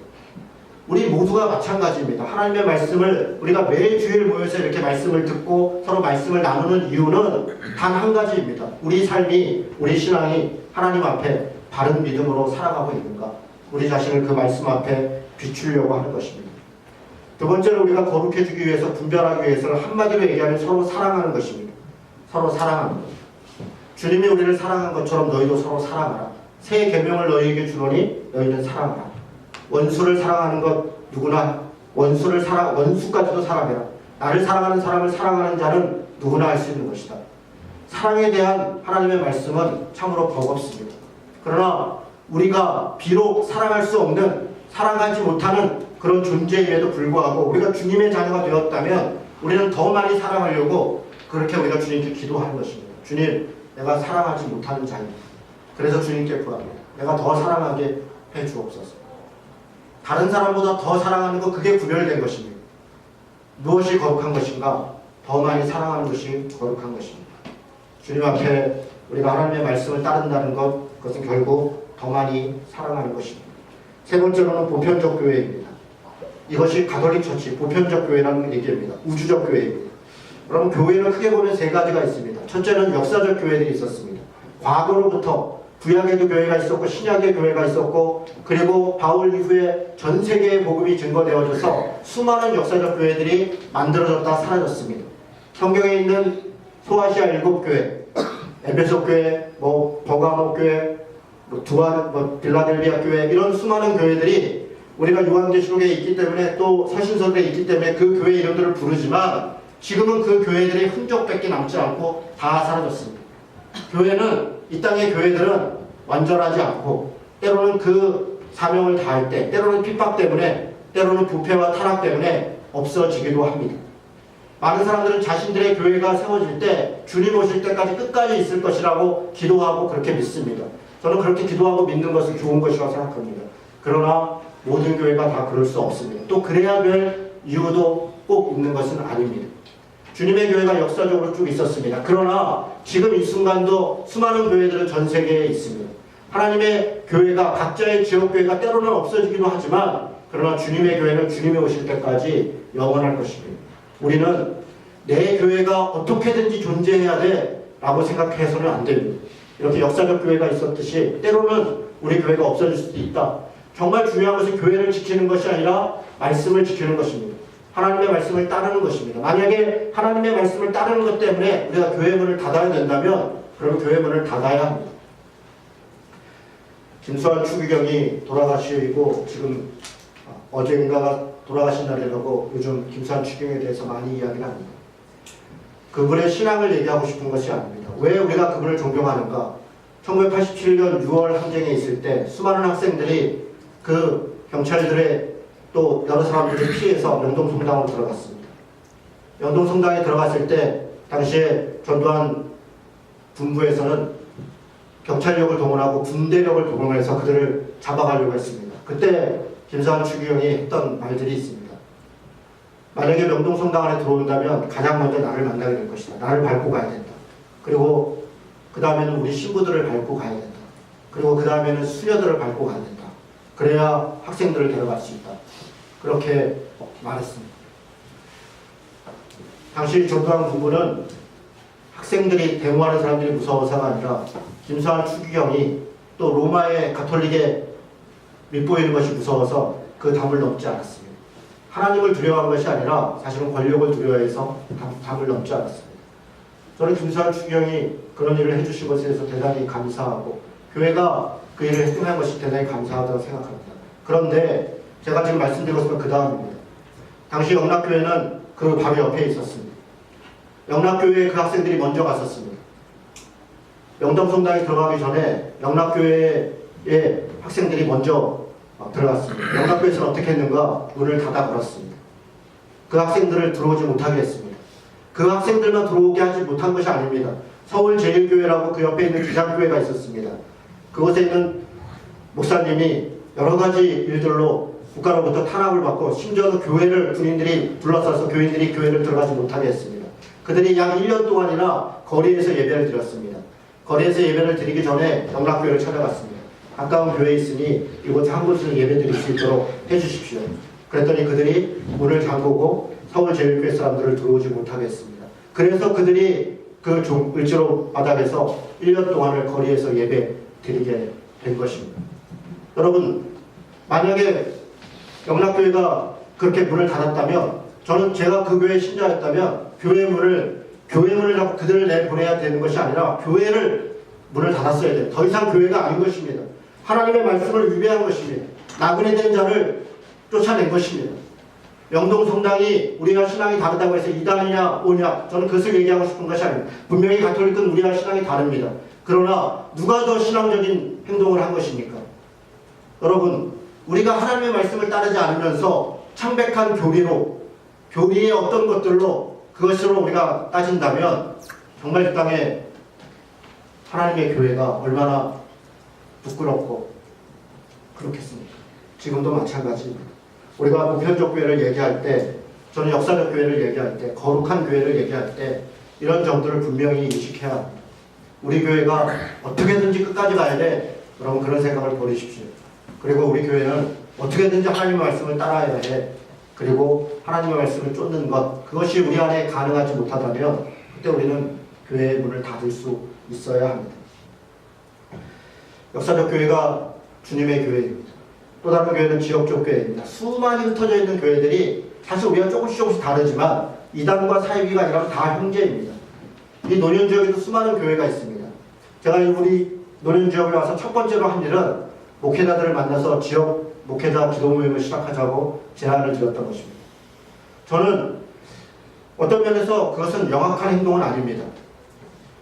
우리 모두가 마찬가지입니다. 하나님의 말씀을 우리가 매주일 모여서 이렇게 말씀을 듣고 서로 말씀을 나누는 이유는 단 한 가지입니다. 우리 삶이, 우리 신앙이 하나님 앞에 바른 믿음으로 살아가고 있는가? 우리 자신을 그 말씀 앞에 비추려고 하는 것입니다. 두 번째로 우리가 거룩해지기 위해서, 분별하기 위해서는 한마디로 얘기하면 서로 사랑하는 것입니다. 서로 사랑하는 것. 주님이 우리를 사랑한 것처럼 너희도 서로 사랑하라. 새 계명을 너희에게 주노니 너희는 사랑하라. 원수를 사랑하는 것, 누구나 원수까지도 사랑해라. 나를 사랑하는 사람을 사랑하는 자는 누구나 할 수 있는 것이다. 사랑에 대한 하나님의 말씀은 참으로 버겁습니다. 그러나 우리가 비록 사랑할 수 없는, 사랑하지 못하는 그런 존재임에도 불구하고 우리가 주님의 자녀가 되었다면 우리는 더 많이 사랑하려고 그렇게 우리가 주님께 기도하는 것입니다. 주님, 내가 사랑하지 못하는 자입니다. 그래서 주님께 구합니다. 내가 더 사랑하게 해 주옵소서. 다른 사람보다 더 사랑하는 것, 그게 구별된 것입니다. 무엇이 거룩한 것인가? 더 많이 사랑하는 것이 거룩한 것입니다. 주님 앞에 우리가 하나님의 말씀을 따른다는 것, 그것은 결국 더 많이 사랑하는 것입니다. 세 번째로는 보편적 교회입니다. 이것이 가톨릭 처치, 보편적 교회라는 얘기입니다. 우주적 교회입니다. 여러분, 교회는 크게 보면 세 가지가 있습니다. 첫째는 역사적 교회들이 있었습니다. 과거로부터 구약에도 교회가 있었고 신약의 교회가 있었고, 그리고 바울 이후에 전 세계의 복음이 증거되어져서 수많은 역사적 교회들이 만들어졌다 사라졌습니다. 성경에 있는 소아시아 7교회, 에베소 교회, 버가모 교회, 빌라델비아 교회, 이런 수많은 교회들이 우리가 요한계시록에 있기 때문에 또 서신서들에 있기 때문에 그 교회 이름들을 부르지만, 지금은 그 교회들의 흔적밖에 남지 않고 다 사라졌습니다. 교회는, 이 땅의 교회들은 완전하지 않고, 때로는 그 사명을 다할 때, 때로는 핍박 때문에, 때로는 부패와 타락 때문에 없어지기도 합니다. 많은 사람들은 자신들의 교회가 세워질 때 주님 오실 때까지 끝까지 있을 것이라고 기도하고 그렇게 믿습니다. 저는 그렇게 기도하고 믿는 것은 좋은 것이라고 생각합니다. 그러나 모든 교회가 다 그럴 수 없습니다. 또 그래야 될 이유도 꼭 있는 것은 아닙니다. 주님의 교회가 역사적으로 쭉 있었습니다. 그러나 지금 이 순간도 수많은 교회들은 전 세계에 있습니다. 하나님의 교회가, 각자의 지역교회가 때로는 없어지기도 하지만, 그러나 주님의 교회는 주님이 오실 때까지 영원할 것입니다. 우리는 내 교회가 어떻게든지 존재해야 돼 라고 생각해서는 안 됩니다. 이렇게 역사적 교회가 있었듯이 때로는 우리 교회가 없어질 수도 있다. 정말 중요한 것은 교회를 지키는 것이 아니라 말씀을 지키는 것입니다. 하나님의 말씀을 따르는 것입니다. 만약에 하나님의 말씀을 따르는 것 때문에 우리가 교회 문을 닫아야 된다면, 그럼 교회 문을 닫아야 합니다. 김수환 추기경이 돌아가시고, 지금 어제인가가 돌아가신 날이라고 요즘 김수환 추기경에 대해서 많이 이야기를 합니다. 그분의 신앙을 얘기하고 싶은 것이 아닙니다. 왜 우리가 그분을 존경하는가? 1987년 6월 항쟁에 있을 때 수많은 학생들이 그 경찰들의 또 여러 사람들을 피해서 명동성당으로 들어갔습니다. 명동성당에 들어갔을 때 당시에 전두환 군부에서는 경찰력을 동원하고 군대력을 동원해서 그들을 잡아가려고 했습니다. 그때 김수환 추기경이 했던 말들이 있습니다. 만약에 명동성당 안에 들어온다면 가장 먼저 나를 만나게 될 것이다. 나를 밟고 가야 된다. 그리고 그 다음에는 우리 신부들을 밟고 가야 된다. 그리고 그 다음에는 수녀들을 밟고 가야 된다. 그래야 학생들을 데려갈 수 있다. 그렇게 말했습니다. 당시 전두환 군부는 학생들이, 데모하는 사람들이 무서워서가 아니라 김수환 추기경이 또 로마의 가톨릭에 밑보이는 것이 무서워서 그 담을 넘지 않았습니다. 하나님을 두려워한 것이 아니라 사실은 권력을 두려워해서 담을 넘지 않았습니다. 저는 김수환 추기경이 그런 일을 해주신 것에 대해서 대단히 감사하고, 교회가 그 일을 행한 것이 대단히 감사하다고 생각합니다. 그런데 제가 지금 말씀드린 것은 그 다음입니다. 당시 영락교회는 그 바로 옆에 있었습니다. 영락교회에 그 학생들이 먼저 갔었습니다. 명동성당에 들어가기 전에 영락교회에 학생들이 먼저 들어갔습니다. 영락교회에서는 어떻게 했는가? 문을 닫아 걸었습니다. 그 학생들을 들어오지 못하게 했습니다. 그 학생들만 들어오게 하지 못한 것이 아닙니다. 서울제일교회라고 그 옆에 있는 기장교회가 있었습니다. 그곳에 있는 목사님이 여러 가지 일들로 국가로부터 탄압을 받고, 심지어는 교회를 군인들이 둘러싸서 교인들이 교회를 들어가지 못하게 했습니다. 그들이 약 1년 동안이나 거리에서 예배를 드렸습니다. 거리에서 예배를 드리기 전에 영락교회를 찾아갔습니다. 가까운 교회에 있으니 이곳에 한 곳을 예배 드릴 수 있도록 해주십시오. 그랬더니 그들이 문을 잠그고 서울제일교회 사람들을 들어오지 못하게 했습니다. 그래서 그들이 그 을지로 바닥에서 1년 동안을 거리에서 예배 드리게 된 것입니다. 여러분, 만약에 영락교회가 그렇게 문을 닫았다면, 저는 제가 그 교회 신자였다면 교회 문을 닫고 그들을 내보내야 되는 것이 아니라 교회를 문을 닫았어야 돼요. 더 이상 교회가 아닌 것입니다. 하나님의 말씀을 위배한 것입니다. 나그네 된 자를 쫓아낸 것입니다. 명동성당이 우리와 신앙이 다르다고 해서 이단이냐 오냐, 저는 그것을 얘기하고 싶은 것이 아닙니다. 분명히 가톨릭은 우리와 신앙이 다릅니다. 그러나 누가 더 신앙적인 행동을 한 것입니까? 여러분, 우리가 하나님의 말씀을 따르지 않으면서 창백한 교리의 어떤 것들로, 그것으로 우리가 따진다면 정말 이 땅에 하나님의 교회가 얼마나 부끄럽고 그렇겠습니까? 지금도 마찬가지입니다. 우리가 보편적 교회를 얘기할 때, 저는 역사적 교회를 얘기할 때, 거룩한 교회를 얘기할 때 이런 점들을 분명히 인식해야 합니다. 우리 교회가 어떻게든지 끝까지 가야 돼. 여러분 그런 생각을 버리십시오. 그리고 우리 교회는 어떻게든지 하나님의 말씀을 따라야 해. 그리고 하나님의 말씀을 쫓는 것, 그것이 우리 안에 가능하지 못하다면 그때 우리는 교회의 문을 닫을 수 있어야 합니다. 역사적 교회가 주님의 교회입니다. 또 다른 교회는 지역적 교회입니다. 수많이 흩어져 있는 교회들이 사실 우리가 조금씩 다르지만 이단과 사이비가 아니라 다 형제입니다. 이 노년지역에도 수많은 교회가 있습니다. 제가 우리 노년지역에 와서 첫 번째로 한 일은 목회자들을 만나서 지역 목회자 기도 모임을 시작하자고 제안을 드렸던 것입니다. 저는 어떤 면에서 그것은 영악한 행동은 아닙니다.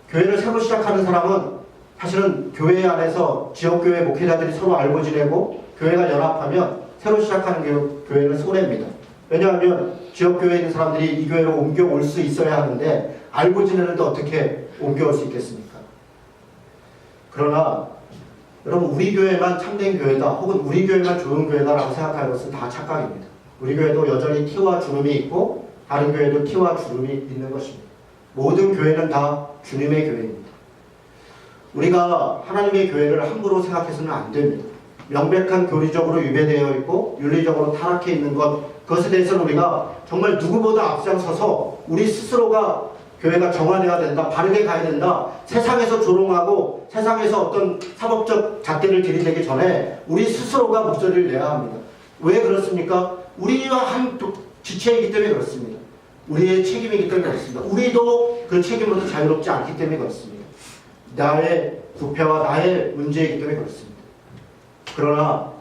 교회를 새로 시작하는 사람은 사실은 교회 안에서 지역교회 목회자들이 서로 알고 지내고 교회가 연합하면 새로 시작하는 교회는 손해입니다. 왜냐하면 지역교회에 있는 사람들이 이 교회로 옮겨올 수 있어야 하는데 알고 지내는데 어떻게 옮겨올 수 있겠습니까? 그러나 여러분 우리 교회만 참된 교회다 혹은 우리 교회만 좋은 교회다라고 생각하는 것은 다 착각입니다. 우리 교회도 여전히 티와 주름이 있고 다른 교회도 티와 주름이 있는 것입니다. 모든 교회는 다 주님의 교회입니다. 우리가 하나님의 교회를 함부로 생각해서는 안 됩니다. 명백한 교리적으로 위배되어 있고 윤리적으로 타락해 있는 것, 그것에 대해서는 우리가 정말 누구보다 앞장서서 우리 스스로가 교회가 정화되어야 된다, 바르게 가야 된다, 세상에서 조롱하고 세상에서 어떤 사법적 잣대를 들이대기 전에 우리 스스로가 목소리를 내야 합니다. 왜 그렇습니까? 우리와 한 지체이기 때문에 그렇습니다. 우리의 책임이기 때문에 그렇습니다. 우리도 그 책임으로부터 자유롭지 않기 때문에 그렇습니다. 나의 부패와 나의 문제이기 때문에 그렇습니다. 그러나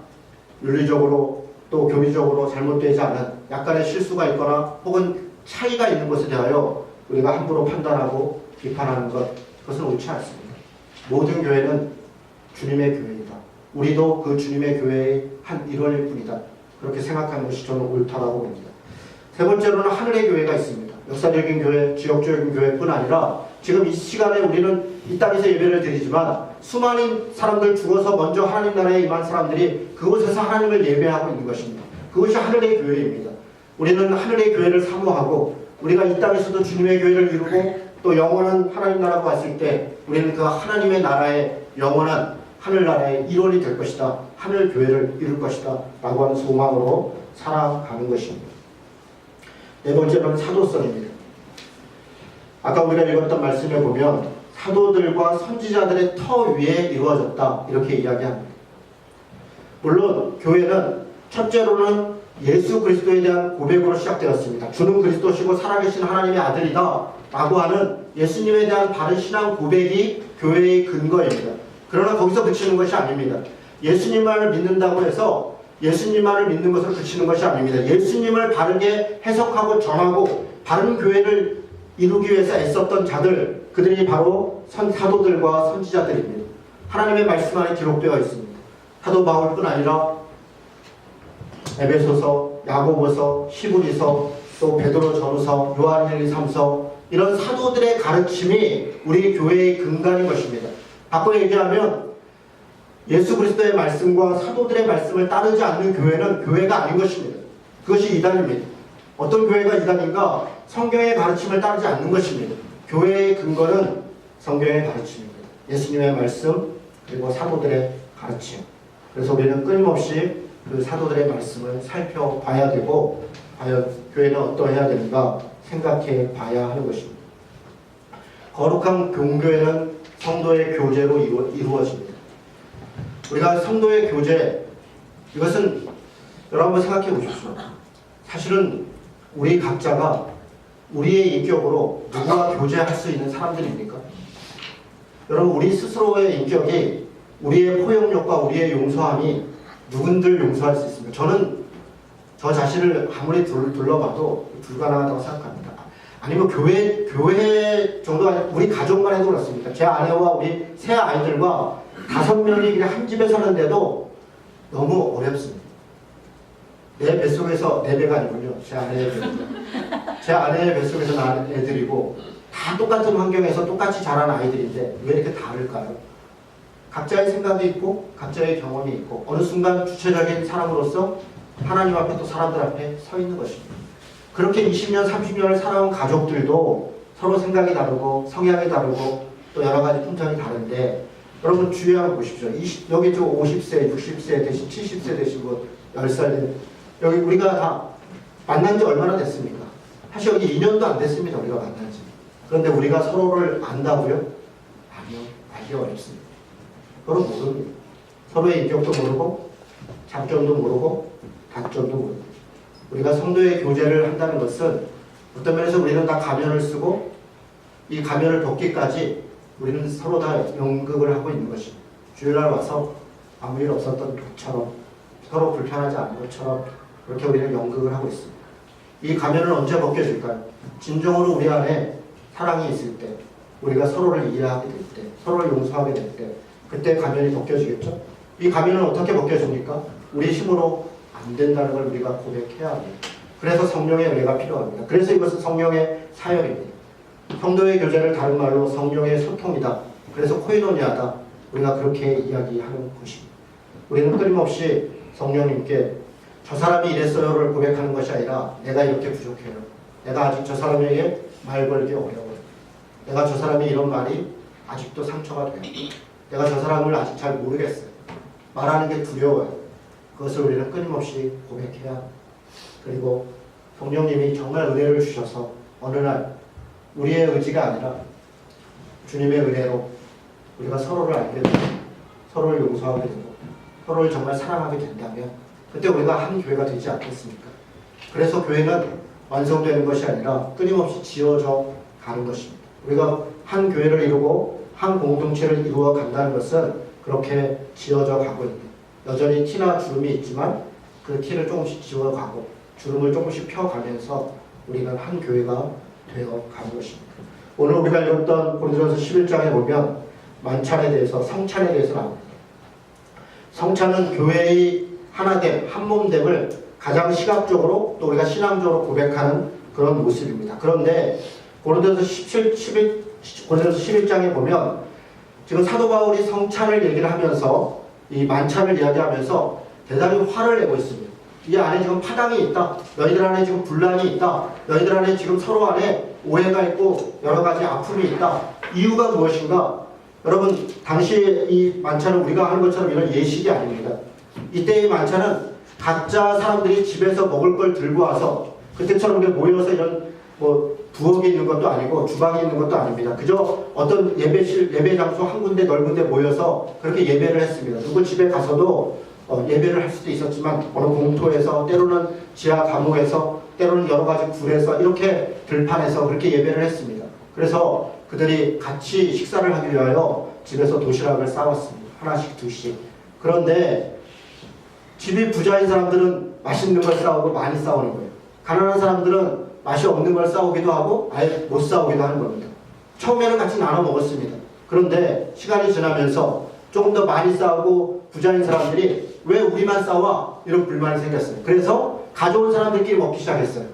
윤리적으로 또 교리적으로 잘못되지 않은 약간의 실수가 있거나 혹은 차이가 있는 것에 대하여 우리가 함부로 판단하고 비판하는 것, 그것은 옳지 않습니다. 모든 교회는 주님의 교회이다. 우리도 그 주님의 교회의 한 일원일 뿐이다. 그렇게 생각하는 것이 저는 옳다라고 봅니다. 세 번째로는 하늘의 교회가 있습니다. 역사적인 교회, 지역적인 교회뿐 아니라 지금 이 시간에 우리는 이 땅에서 예배를 드리지만 수많은 사람들 죽어서 먼저 하나님 나라에 임한 사람들이 그곳에서 하나님을 예배하고 있는 것입니다. 그것이 하늘의 교회입니다. 우리는 하늘의 교회를 사모하고 우리가 이 땅에서도 주님의 교회를 이루고 또 영원한 하나님 나라가 왔을 때 우리는 그 하나님의 나라의 영원한 하늘나라의 일원이 될 것이다. 하늘 교회를 이룰 것이다. 라고 하는 소망으로 살아가는 것입니다. 네 번째로는 사도성입니다. 아까 우리가 읽었던 말씀에 보면 사도들과 선지자들의 터 위에 이루어졌다. 이렇게 이야기합니다. 물론 교회는 첫째로는 예수 그리스도에 대한 고백으로 시작되었습니다. 주는 그리스도시고 살아계신 하나님의 아들이다 라고 하는 예수님에 대한 바른 신앙 고백이 교회의 근거입니다. 그러나 거기서 그치는 것이 아닙니다. 예수님만을 믿는다고 해서 예수님만을 믿는 것으로 그치는 것이 아닙니다. 예수님을 바르게 해석하고 전하고 바른 교회를 이루기 위해서 애썼던 자들, 그들이 바로 사도들과 선지자들입니다. 하나님의 말씀 안에 기록되어 있습니다. 사도 바울뿐 아니라 에베소서, 야고보서, 히브리서, 또 베드로 전후서, 요한일기 3서 이런 사도들의 가르침이 우리 교회의 근간인 것입니다. 바꿔 얘기하면 예수 그리스도의 말씀과 사도들의 말씀을 따르지 않는 교회는 교회가 아닌 것입니다. 그것이 이단입니다. 어떤 교회가 이단인가? 성경의 가르침을 따르지 않는 것입니다. 교회의 근거는 성경의 가르침입니다. 예수님의 말씀 그리고 사도들의 가르침. 그래서 우리는 끊임없이 그 사도들의 말씀을 살펴봐야 되고 과연 교회는 어떠해야 되는가 생각해 봐야 하는 것입니다. 거룩한 공교회는 성도의 교제로 이루어집니다. 우리가 성도의 교제, 이것은 여러분 생각해 보십시오. 사실은 우리 각자가 우리의 인격으로 누구와 교제할 수 있는 사람들입니까? 여러분 우리 스스로의 인격이 우리의 포용력과 우리의 용서함이 누군들 용서할 수 있습니다. 저는 저 자신을 아무리 둘러봐도 불가능하다고 생각합니다. 아니면 교회 정도가 아니라 우리 가족만 해도 그렇습니다. 제 아내와 우리 세 아이들과 5명이 그냥 한 집에 사는데도 너무 어렵습니다. 내 뱃속에서 내 배가 아니군요. 제 아내의 배입니다. 제 아내의 뱃속에서 낳은 애들이고 다 똑같은 환경에서 똑같이 자란 아이들인데 왜 이렇게 다를까요? 각자의 생각이 있고 각자의 경험이 있고 어느 순간 주체적인 사람으로서 하나님 앞에 또 사람들 앞에 서 있는 것입니다. 그렇게 20년, 30년을 살아온 가족들도 서로 생각이 다르고 성향이 다르고 또 여러 가지 품성이 다른데 여러분 주의하고 보십시오. 여기 저 50세, 60세 되신 70세 되신 분, 10살 된 여기 우리가 다 만난 지 얼마나 됐습니까? 사실 여기 2년도 안 됐습니다. 우리가 만난 지. 그런데 우리가 서로를 안다고요? 아니요. 알기 어렵습니다. 서로 모릅니다. 서로의 인격도 모르고 장점도 모르고 단점도 모르고 우리가 성도의 교제를 한다는 것은 어떤 면에서 우리는 다 가면을 쓰고 이 가면을 벗기까지 우리는 서로 다 연극을 하고 있는 것입니다. 주일날 와서 아무 일 없었던 것처럼 서로 불편하지 않은 것처럼 그렇게 우리는 연극을 하고 있습니다. 이 가면을 언제 벗겨질까요? 진정으로 우리 안에 사랑이 있을 때 우리가 서로를 이해하게 될 때 서로를 용서하게 될 때 그때 가면이 벗겨지겠죠? 이 가면은 어떻게 벗겨집니까? 우리 힘으로 안 된다는 걸 우리가 고백해야 합니다. 그래서 성령의 은혜가 필요합니다. 그래서 이것은 성령의 사역입니다. 성도의 교제를 다른 말로 성령의 소통이다. 그래서 코이노니아다. 우리가 그렇게 이야기하는 것입니다. 우리는 끊임없이 성령님께 저 사람이 이랬어요를 고백하는 것이 아니라 내가 이렇게 부족해요. 내가 아직 저 사람에게 말 걸기 어려워요. 내가 저 사람이 이런 말이 아직도 상처가 돼요. 내가 저 사람을 아직 잘 모르겠어요. 말하는 게 두려워요. 그것을 우리는 끊임없이 고백해야 합니다. 그리고 성령님이 정말 은혜를 주셔서 어느 날 우리의 의지가 아니라 주님의 은혜로 우리가 서로를 알게 되고 서로를 용서하게 되고 서로를 정말 사랑하게 된다면 그때 우리가 한 교회가 되지 않겠습니까? 그래서 교회는 완성되는 것이 아니라 끊임없이 지어져 가는 것입니다. 우리가 한 교회를 이루고 한 공동체를 이루어 간다는 것은 그렇게 지어져 가고 있는 여전히 티나 주름이 있지만 그 티를 조금씩 지워가고 주름을 조금씩 펴가면서 우리는 한 교회가 되어 가는 것입니다. 오늘 우리가 읽었던 고린도전서 11장에 보면 만찬에 대해서 성찬에 대해서 나옵니다. 성찬은 교회의 하나됨, 한몸됨을 가장 시각적으로 또 우리가 신앙적으로 고백하는 그런 모습입니다. 그런데 고린도전서 11장에 보면 지금 사도 바울이 성찬을 얘기를 하면서 이 만찬을 이야기하면서 대단히 화를 내고 있습니다. 이 안에 지금 파당이 있다. 너희들 안에 지금 분란이 있다. 너희들 안에 지금 서로 안에 오해가 있고 여러 가지 아픔이 있다. 이유가 무엇인가? 여러분 당시 이 만찬은 우리가 하는 것처럼 이런 예식이 아닙니다. 이때의 만찬은 각자 사람들이 집에서 먹을 걸 들고 와서 그때처럼 모여서 이런 부엌이 있는 것도 아니고 주방이 있는 것도 아닙니다. 그저 어떤 예배 장소 한 군데 넓은 데 모여서 그렇게 예배를 했습니다. 누구 집에 가서도 예배를 할 수도 있었지만 어느 공터에서 때로는 지하 감옥에서 때로는 여러 가지 굴에서 이렇게 들판에서 그렇게 예배를 했습니다. 그래서 그들이 같이 식사를 하기 위하여 집에서 도시락을 싸왔습니다. 하나씩 두씩. 그런데 집이 부자인 사람들은 맛있는 걸 싸우고 많이 싸우는 거예요. 가난한 사람들은 맛이 없는 걸 싸우기도 하고 아예 못 싸우기도 하는 겁니다. 처음에는 같이 나눠 먹었습니다. 그런데 시간이 지나면서 조금 더 많이 싸우고 부자인 사람들이 왜 우리만 싸워? 이런 불만이 생겼어요. 그래서 가져온 사람들끼리 먹기 시작했어요.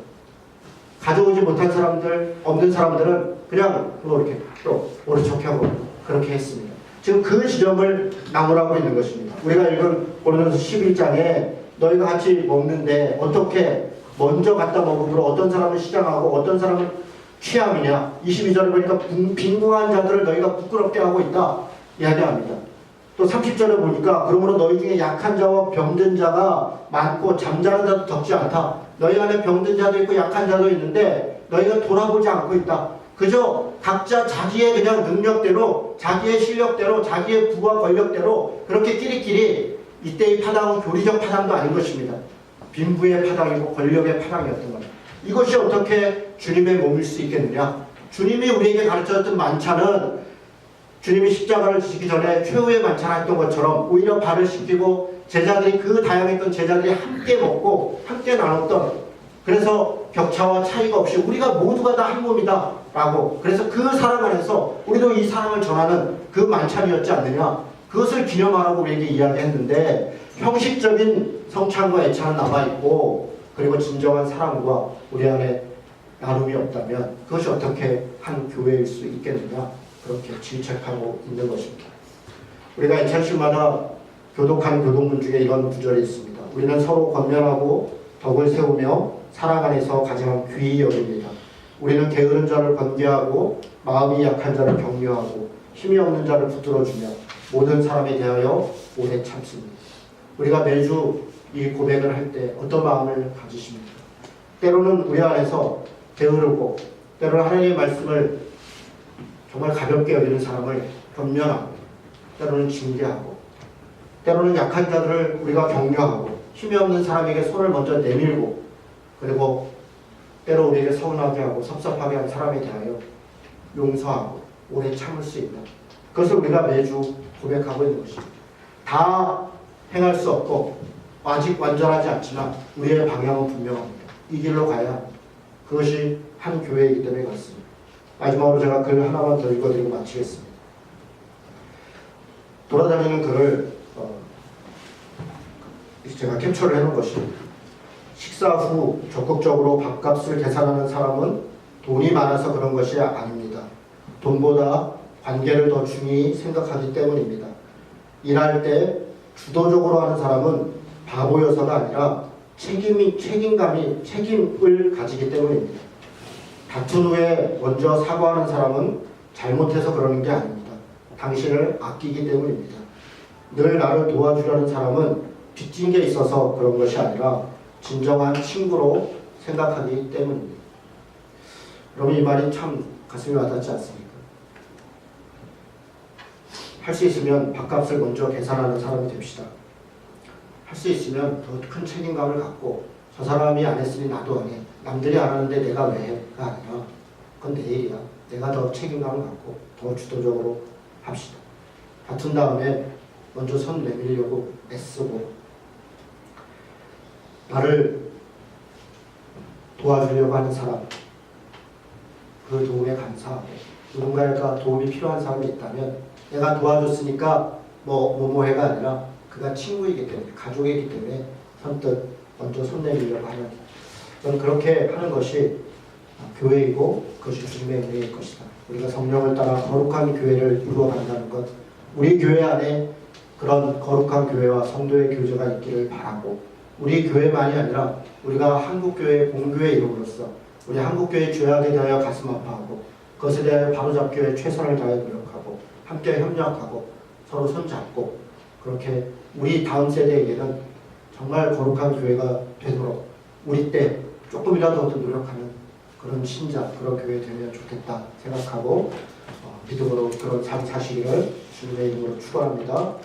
가져오지 못한 사람들, 없는 사람들은 그냥 이렇게 또 오른 척하고 그렇게 했습니다. 지금 그 지점을 나무라고 있는 것입니다. 우리가 읽은 고린도서 11장에 너희가 같이 먹는데 어떻게 먼저 갖다 먹음으로 어떤 사람은 시장하고 어떤 사람은 취함이냐. 22절에 보니까 빈궁한 자들을 너희가 부끄럽게 하고 있다 이야기합니다. 또 30절에 보니까 그러므로 너희 중에 약한 자와 병든 자가 많고 잠자는 자도 적지 않다. 너희 안에 병든 자도 있고 약한 자도 있는데 너희가 돌아보지 않고 있다. 그저 각자 자기의 그냥 능력대로 자기의 실력대로 자기의 부와 권력대로 그렇게 끼리끼리 이때의 파당은 교리적 파당도 아닌 것입니다. 빈부의 파당이고 권력의 파당이었던 겁니다. 이것이 어떻게 주님의 몸일 수 있겠느냐. 주님이 우리에게 가르쳐줬던 만찬은 주님이 십자가를 지시기 전에 최후의 만찬했던 것처럼 오히려 발을 씻기고 제자들이 그 다양했던 제자들이 함께 먹고 함께 나눴던 그래서 격차와 차이가 없이 우리가 모두가 다 한 몸이다 라고 그래서 그 사랑 안에서 우리도 이 사랑을 전하는 그 만찬이었지 않느냐. 그것을 기념하라고 우리에게 이야기했는데 형식적인 성찬과 애찬은 남아있고 그리고 진정한 사랑과 우리 안에 나눔이 없다면 그것이 어떻게 한 교회일 수 있겠느냐. 그렇게 질책하고 있는 것입니다. 우리가 2000년마다 교독한 교동문 중에 이런 구절이 있습니다. 우리는 서로 권면하고 덕을 세우며 사랑 안에서 가장 귀히 여깁니다. 우리는 게으른 자를 권계하고 마음이 약한 자를 격려하고 힘이 없는 자를 붙들어주며 모든 사람에 대하여 오래 참습니다. 우리가 매주 이 고백을 할 때 어떤 마음을 가지십니까? 때로는 우리 안에서 게으르고 때로는 하나님의 말씀을 정말 가볍게 여기는 사람을 권면하고 때로는 징계하고 때로는 약한 자들을 우리가 격려하고 힘이 없는 사람에게 손을 먼저 내밀고 그리고 때로 우리에게 서운하게 하고 섭섭하게 한 사람에 대하여 용서하고 오래 참을 수 있다. 그것을 우리가 매주 고백하고 있는 것입니다. 다 행할 수 없고 아직 완전하지 않지만 우리의 방향은 분명합니다. 이 길로 가야 그것이 한 교회이기 때문에 그렇습니다. 마지막으로 제가 글 하나만 더 읽어드리고 마치겠습니다. 돌아다니는 글을 제가 캡처를 해놓은 것입니다. 식사 후 적극적으로 밥값을 계산하는 사람은 돈이 많아서 그런 것이 아닙니다. 돈보다 관계를 더 중히 생각하기 때문입니다. 일할 때 주도적으로 하는 사람은 바보여서가 아니라 책임을 가지기 때문입니다. 다툰 후에 먼저 사과하는 사람은 잘못해서 그러는 게 아닙니다. 당신을 아끼기 때문입니다. 늘 나를 도와주려는 사람은 빚진 게 있어서 그런 것이 아니라 진정한 친구로 생각하기 때문입니다. 여러분 이 말이 참 가슴이 와닿지 않습니까? 할 수 있으면 밥값을 먼저 계산하는 사람이 됩시다. 할 수 있으면 더 큰 책임감을 갖고 저 사람이 안 했으니 나도 안 해. 남들이 안 하는데 내가 왜 해?가 아니라 그건 내 일이야. 내가 더 책임감을 갖고 더 주도적으로 합시다. 다툰 다음에 먼저 손 내밀려고 애쓰고 나를 도와주려고 하는 사람 그 도움에 감사하고 누군가가 도움이 필요한 사람이 있다면 내가 도와줬으니까 뭐해가 아니라 그가 친구이기 때문에 가족이기 때문에 선뜻 먼저 손 내밀려고 하는 저는 그렇게 하는 것이 교회이고 그것이 주님의 은혜일 것이다. 우리가 성령을 따라 거룩한 교회를 이루어간다는 것 우리 교회 안에 그런 거룩한 교회와 성도의 교제가 있기를 바라고 우리 교회만이 아니라 우리가 한국교회 공교회 이름으로서 우리 한국교회 죄악에 대하여 가슴 아파하고 그것에 대하여 바로잡기 위해 최선을 다해 노력하고 함께 협력하고 서로 손잡고 그렇게 우리 다음 세대에게는 정말 거룩한 교회가 되도록 우리 때 조금이라도 더 노력하는 그런 신자, 그런 교회 되면 좋겠다 생각하고 믿음으로 그런 삶 사시기를 주님의 이름으로 축원합니다.